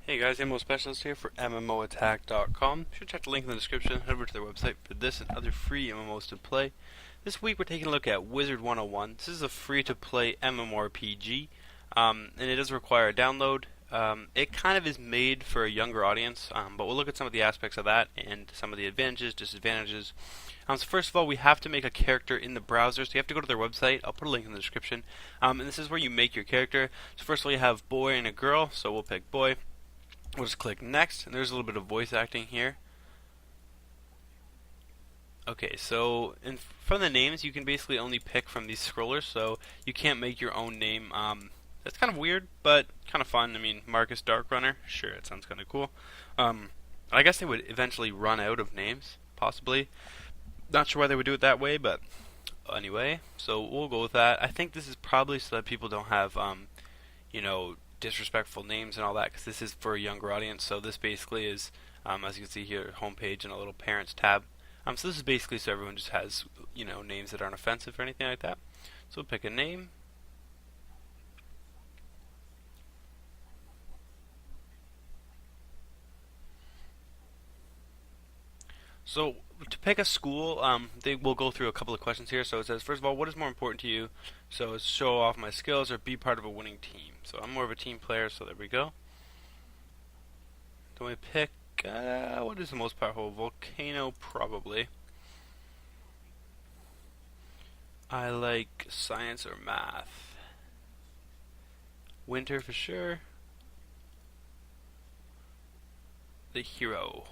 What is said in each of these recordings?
Hey guys, MMO Specialist here for MMOattack.com. Should check the link in the description. Head over to their website for this and other free MMOs to play. This week we're taking a look at Wizard101. This is a free-to-play MMORPG, and it does require a download. It kind of is made for a younger audience, but we'll look at some of the aspects of that and some of the advantages, disadvantages. So first of all, we have to make a character in the browser, so you have to go to their website. I'll put a link in the description. And this is where you make your character. So first of all, you have boy and a girl, so we'll pick boy. We'll just click next, and there's a little bit of voice acting here. Okay, so from the names, you can basically only pick from these scrollers, so you can't make your own name. That's kind of weird, but kind of fun. I mean, Marcus Darkrunner, sure, it sounds kind of cool. I guess they would eventually run out of names, possibly. Not sure why they would do it that way, but anyway, so we'll go with that. I think this is probably so that people don't have, disrespectful names and all that, because this is for a younger audience. So this basically is, as you can see here, homepage and a little parents tab. So this is basically so everyone just has, names that aren't offensive or anything like that. So we'll pick a name. So to pick a school, they will go through a couple of questions here. So it says, first of all, what is more important to you? So it's show off my skills or be part of a winning team. So I'm more of a team player, so there we go. Then we pick, what is the most powerful? Volcano, probably. I like science or math. Winter for sure. The hero.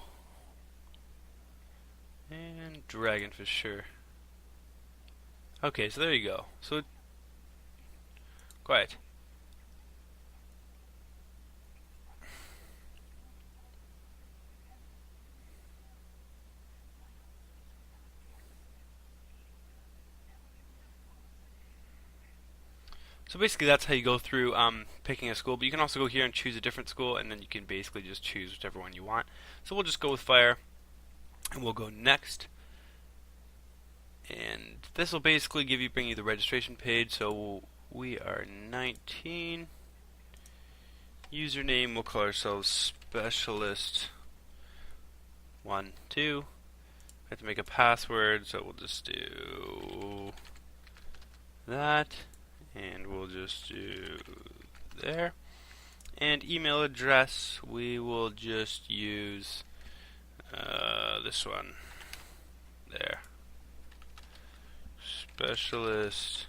And dragon for sure. Okay, so there you go. So, quiet. So basically that's how you go through picking a school, but you can also go here and choose a different school, and then you can basically just choose whichever one you want. So we'll just go with fire, and we'll go next. And this will basically bring you the registration page. So we are 19. Username, we'll call ourselves Specialist 1, 2. We have to make a password, so we'll just do that. And we'll just do there. And email address, we will just use this one there. Specialist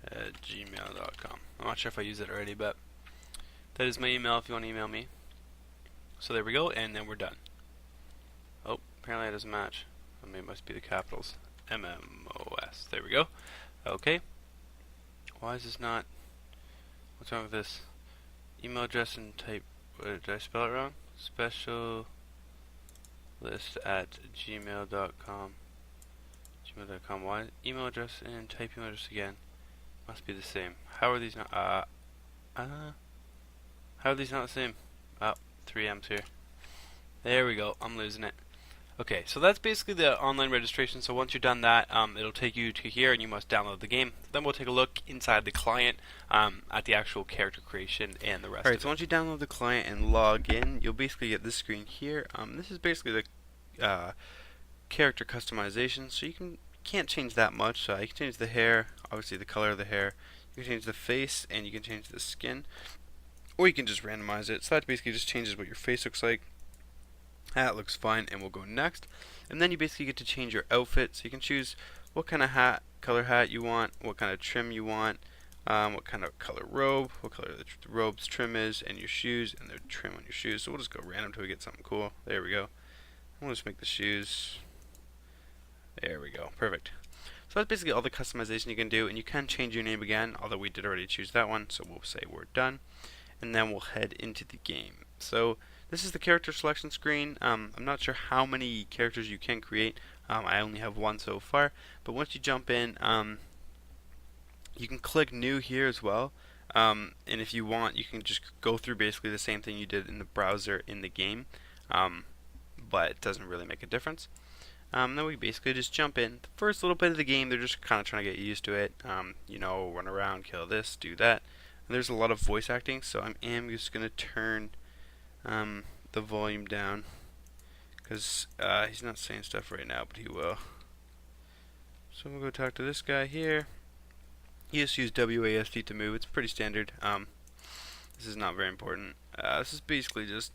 at gmail.com. I'm not sure if I used it already, but that is my email if you want to email me. So there we go, and then we're done. Oh, apparently it doesn't match. I mean, it must be the capitals. MMOS. There we go. Okay. Why is this not? What's wrong with this? Email address and type. Did I spell it wrong? Specialist at gmail.com. Gmail.com. Why? Email address and type email address again. Must be the same. How are these not? How are these not the same? Oh, 3 M's here. There we go. I'm losing it. Okay, so that's basically the online registration. So once you're done that, it'll take you to here, and you must download the game. Then we'll take a look inside the client at the actual character creation and the rest. Alright, so once you download the client and log in, you'll basically get this screen here. This is basically the character customization. So can't change that much. You can change the hair, obviously the color of the hair. You can change the face, and you can change the skin, or you can just randomize it. So that basically just changes what your face looks like. That looks fine, and we'll go next. And then you basically get to change your outfit, so you can choose what kind of color hat you want, what kind of trim you want, what kind of color robe, what color the robe's trim is, and your shoes, and the trim on your shoes. So we'll just go random until we get something cool. There we go. We'll just make the shoes. There we go. Perfect. So that's basically all the customization you can do, and you can change your name again, although we did already choose that one, so we'll say we're done. And then we'll head into the game. So this is the character selection screen. I'm not sure how many characters you can create. I only have one so far. But once you jump in, you can click new here as well. And if you want, you can just go through basically the same thing you did in the browser in the game. But it doesn't really make a difference. Then we basically just jump in. The first little bit of the game, they're just kind of trying to get used to it. Run around, kill this, do that. And there's a lot of voice acting, so I am just going to turn the volume down, because he's not saying stuff right now, but he will. So I'm going to go talk to this guy here. You just use WASD to move. It's pretty standard. This is not very important. This is basically just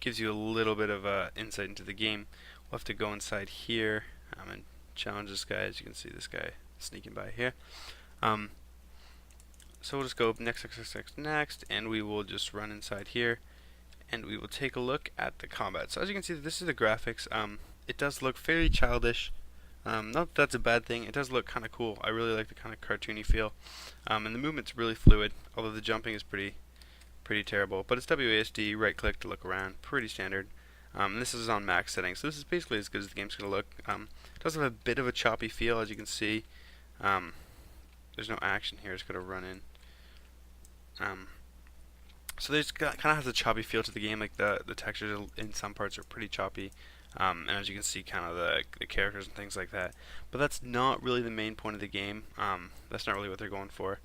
gives you a little bit of insight into the game. We'll have to go inside here and challenge this guy. As you can see, this guy sneaking by here. So we'll just go next, and we will just run inside here, and we will take a look at the combat. So as you can see, this is the graphics. It does look fairly childish. Not that that's a bad thing. It does look kind of cool. I really like the kind of cartoony feel, and the movement's really fluid. Although the jumping is pretty terrible. But it's WASD, right click to look around, pretty standard. And this is on max settings, so this is basically as good as the game's gonna look. It does have a bit of a choppy feel, as you can see. There's no action here. It's gonna run in. So there's kind of has a choppy feel to the game. Like the textures in some parts are pretty choppy. And as you can see, kind of the characters and things like that. But that's not really the main point of the game. That's not really what they're going for.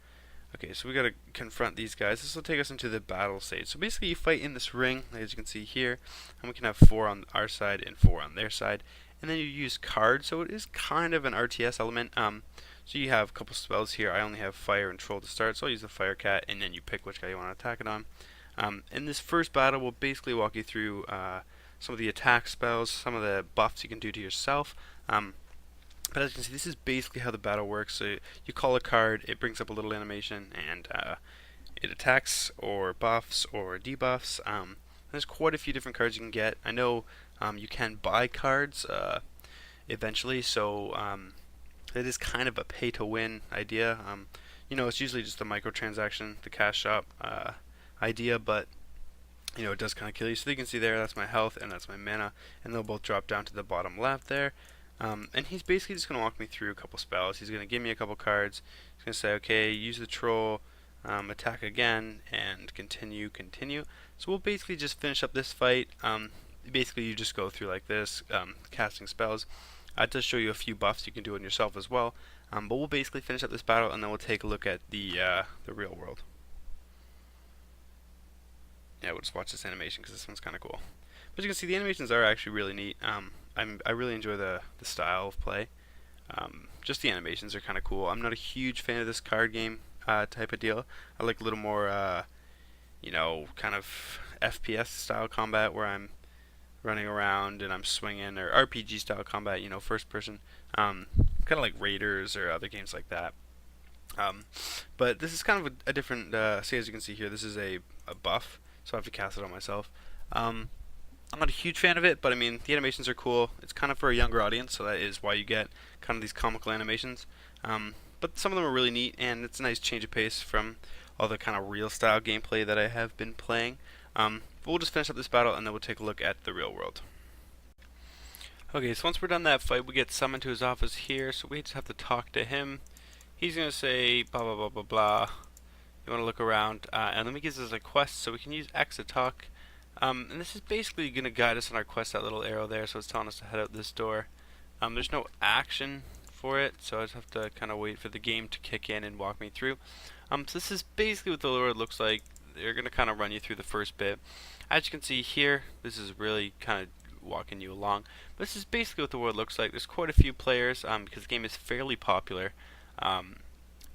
Okay, so we gotta confront these guys. This will take us into the battle stage. So basically, you fight in this ring, as you can see here, and we can have 4 on our side and 4 on their side. And then you use cards, so it is kind of an RTS element. So you have a couple spells here. I only have fire and troll to start, so I'll use the fire cat, and then you pick which guy you want to attack it on. In this first battle, we'll basically walk you through some of the attack spells, some of the buffs you can do to yourself. But as you can see, this is basically how the battle works. So you call a card, it brings up a little animation, and it attacks or buffs or debuffs. There's quite a few different cards you can get. I know you can buy cards eventually, so it is kind of a pay-to-win idea. You know, it's usually just a microtransaction, the cash shop idea, but you know, it does kind of kill you. So you can see there, that's my health and that's my mana, and they'll both drop down to the bottom left there. And he's basically just going to walk me through a couple spells. He's going to give me a couple cards. He's going to say, okay, use the troll, attack again, and continue. So we'll basically just finish up this fight. Basically, you just go through like this, casting spells. It does show you a few buffs you can do on yourself as well. But we'll basically finish up this battle, and then we'll take a look at the real world. Yeah, we'll just watch this animation because this one's kind of cool. But you can see the animations are actually really neat. I really enjoy the style of play. Just the animations are kind of cool. I'm not a huge fan of this card game type of deal. I like a little more, you know, kind of FPS style combat where I'm running around and I'm swinging, or RPG style combat, you know, first person. Kind of like Raiders or other games like that. But this is kind of a different, see, as you can see here, this is a buff, so I have to cast it on myself. I'm not a huge fan of it, but I mean, the animations are cool. It's kind of for a younger audience, so that is why you get kind of these comical animations. But some of them are really neat, and it's a nice change of pace from all the kind of real style gameplay that I have been playing. But we'll just finish up this battle, and then we'll take a look at the real world. Okay, so once we're done that fight, we get summoned to his office here, so we just have to talk to him. He's going to say, blah, blah, blah, blah, blah. You want to look around, and then he gives us a quest, so we can use X to talk. And this is basically going to guide us on our quest, that little arrow there, so it's telling us to head out this door. There's no action for it, so I just have to kind of wait for the game to kick in and walk me through. So this is basically what the world looks like. They're going to kind of run you through the first bit. As you can see here, this is really kind of walking you along. But this is basically what the world looks like. There's quite a few players because the game is fairly popular. And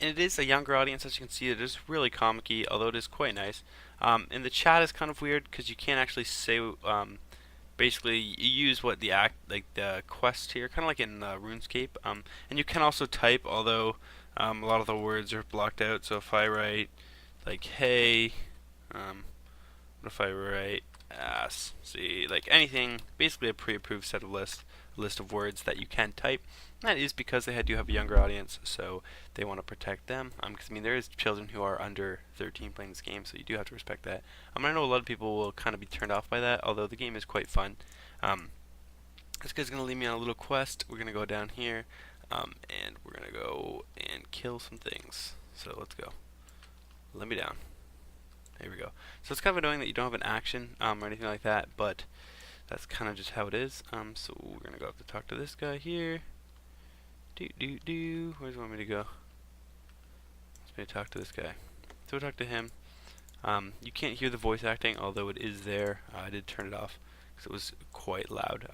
it is a younger audience, as you can see. It is really comic-y, although it is quite nice. And the chat is kind of weird because you can't actually say. Basically, you use what the quest here, kind of like in RuneScape. And you can also type, although a lot of the words are blocked out. So if I write like "hey," what if I write see, like anything, basically a pre-approved set of list of words that you can type. And that is because they do have a younger audience, so they want to protect them. Because I mean, there is children who are under 13 playing this game, so you do have to respect that. I know a lot of people will kind of be turned off by that, although the game is quite fun. This guy's gonna lead me on a little quest. We're gonna go down here, and we're gonna go and kill some things. So let's go. Let me down. There we go. So it's kind of annoying that you don't have an action or anything like that, but that's kind of just how it is. So we're gonna go up to talk to this guy here. Where do you want me to go? Let's maybe talk to this guy. So we'll talk to him. You can't hear the voice acting, although it is there. I did turn it off because it was quite loud.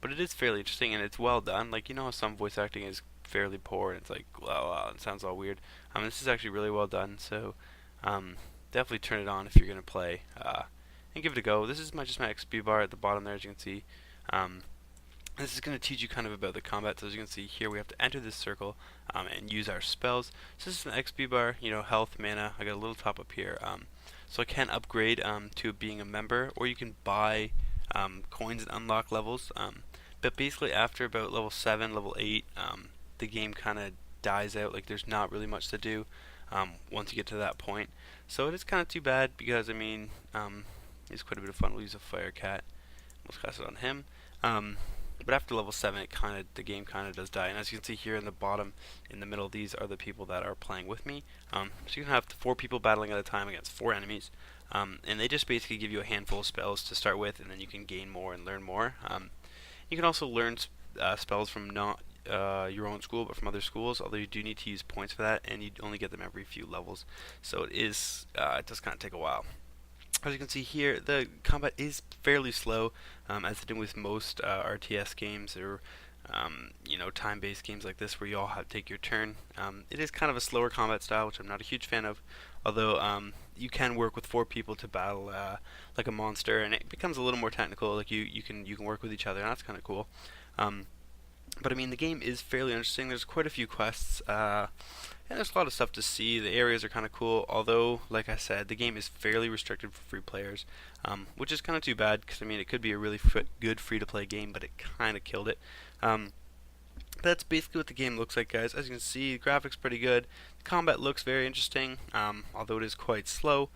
But it is fairly interesting and it's well done. Like, you know how some voice acting is fairly poor and it's like, wow, it sounds all weird. This is actually really well done, so definitely turn it on if you're going to play and give it a go. This is just my XP bar at the bottom there, as you can see. This is going to teach you kind of about the combat. So as you can see here, we have to enter this circle and use our spells. So this is an XP bar, you know, health, mana. I got a little top up here. So I can upgrade to being a member, or you can buy coins and unlock levels. But basically after about level 7, level 8, the game kind of dies out. Like there's not really much to do once you get to that point. So it is kind of too bad because, I mean, it's quite a bit of fun. We'll use a fire cat. Let's cast it on him. But after level 7, the game kind of does die. And as you can see here in the bottom, in the middle, these are the people that are playing with me. So you can have 4 people battling at a time against 4 enemies. And they just basically give you a handful of spells to start with, and then you can gain more and learn more. You can also learn spells from not your own school, but from other schools, although you do need to use points for that, and you only get them every few levels. So it does kind of take a while. As you can see here, the combat is fairly slow, as it is with most RTS games or you know, time-based games like this where you all have to take your turn. It is kind of a slower combat style, which I'm not a huge fan of, although you can work with 4 people to battle like a monster, and it becomes a little more technical. Like you can work with each other, and that's kind of cool. But I mean, the game is fairly interesting. There's quite a few quests, and there's a lot of stuff to see. The areas are kind of cool, although, like I said, the game is fairly restricted for free players, which is kind of too bad, because I mean, it could be a really good free-to-play game, but it kind of killed it. But that's basically what the game looks like, guys. As you can see, the graphics pretty good. The combat looks very interesting, although it is quite slow.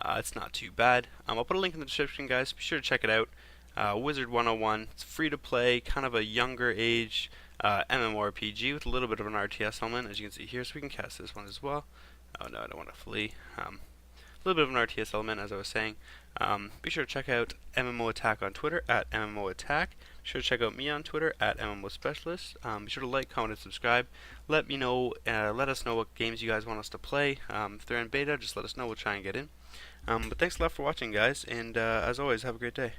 It's not too bad. I'll put a link in the description, guys. Be sure to check it out. Wizard101. It's free to play, kind of a younger age MMORPG with a little bit of an RTS element, as you can see here. So we can cast this one as well. Oh no, I don't want to flee. A little bit of an RTS element, as I was saying. Be sure to check out MMO Attack on Twitter at MMO Attack. Be sure to check out me on Twitter at MMO Specialist. Be sure to like, comment, and subscribe. Let us know what games you guys want us to play. If they're in beta, just let us know. We'll try and get in. But thanks a lot for watching, guys, and as always, have a great day.